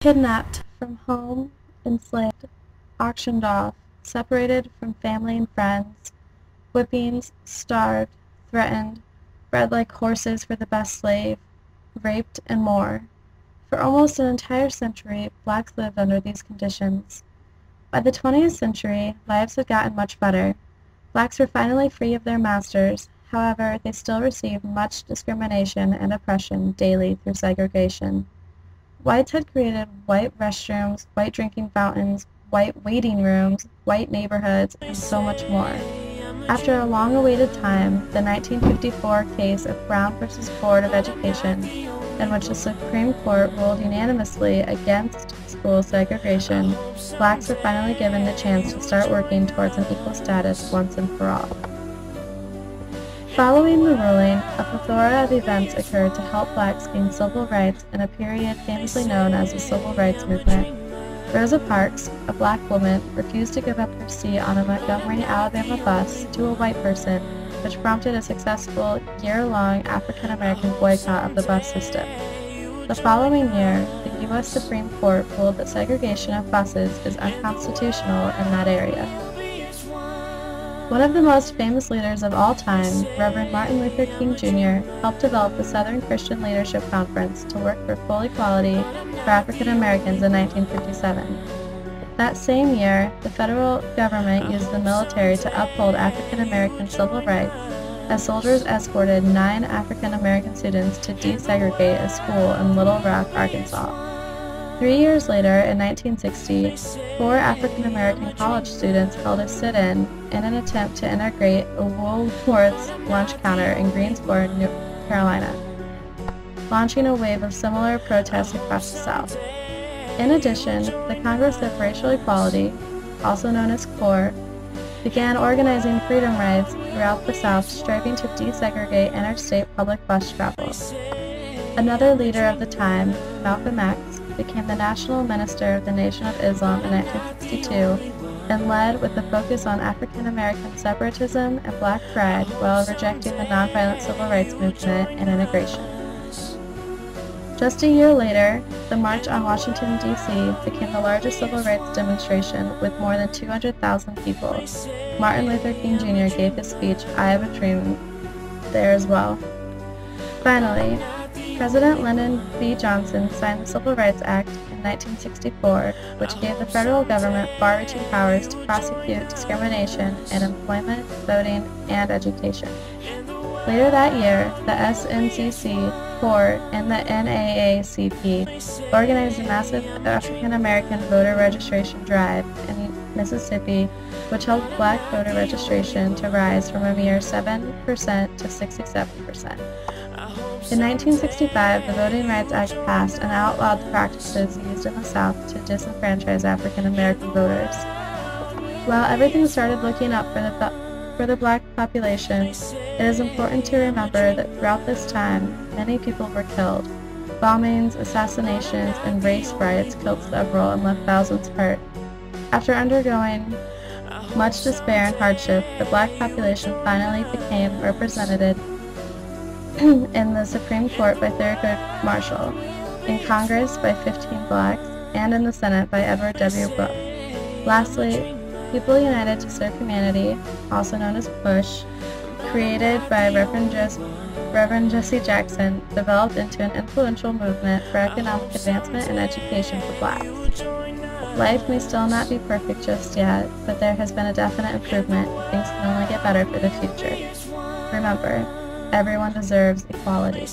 Kidnapped from home, enslaved, auctioned off, separated from family and friends, whippings, starved, threatened, bred like horses for the best slave, raped, and more. For almost an entire century, blacks lived under these conditions. By the 20th century, lives had gotten much better. Blacks were finally free of their masters. However, they still received much discrimination and oppression daily through segregation. Whites had created white restrooms, white drinking fountains, white waiting rooms, white neighborhoods, and so much more. After a long-awaited time, the 1954 case of Brown v. Board of Education, in which the Supreme Court ruled unanimously against school segregation, blacks were finally given the chance to start working towards an equal status once and for all. Following the ruling, a plethora of events occurred to help blacks gain civil rights in a period famously known as the Civil Rights Movement. Rosa Parks, a black woman, refused to give up her seat on a Montgomery, Alabama bus to a white person, which prompted a successful year-long African-American boycott of the bus system. The following year, the U.S. Supreme Court ruled that segregation of buses is unconstitutional in that area. One of the most famous leaders of all time, Reverend Martin Luther King Jr., helped develop the Southern Christian Leadership Conference to work for full equality for African Americans in 1957. That same year, the federal government used the military to uphold African American civil rights, as soldiers escorted 9 African American students to desegregate a school in Little Rock, Arkansas. 3 years later, in 1960, 4 African American college students held a sit-in in an attempt to integrate a Woolworth's lunch counter in Greensboro, North Carolina, launching a wave of similar protests across the South. In addition, the Congress of Racial Equality, also known as CORE, began organizing freedom rides throughout the South, striving to desegregate interstate public bus travel. Another leader of the time, Malcolm X, became the national minister of the Nation of Islam in 1962 and led with a focus on African American separatism and black pride while rejecting the nonviolent civil rights movement and integration. Just a year later, the March on Washington, D.C. became the largest civil rights demonstration with more than 200,000 people. Martin Luther King Jr. gave his speech, "I Have a Dream," there as well. Finally, President Lyndon B. Johnson signed the Civil Rights Act in 1964, which gave the federal government far-reaching powers to prosecute discrimination in employment, voting, and education. Later that year, the SNCC, CORE, and the NAACP organized a massive African American voter registration drive in Mississippi, which helped black voter registration to rise from a mere 7% to 67%. In 1965, the Voting Rights Act passed and outlawed the practices used in the South to disenfranchise African American voters. While everything started looking up for the black population, it is important to remember that throughout this time, many people were killed. Bombings, assassinations, and race riots killed several and left thousands hurt. After undergoing much despair and hardship, the black population finally became represented in the Supreme Court by Thurgood Marshall, in Congress by 15 blacks, and in the Senate by Edward W. Brooke. Lastly, People United to Serve Humanity, also known as PUSH, created by Reverend Jesse Jackson, developed into an influential movement for economic advancement and education for blacks. Life may still not be perfect just yet, but there has been a definite improvement, and things can only get better for the future. Remember, everyone deserves equality.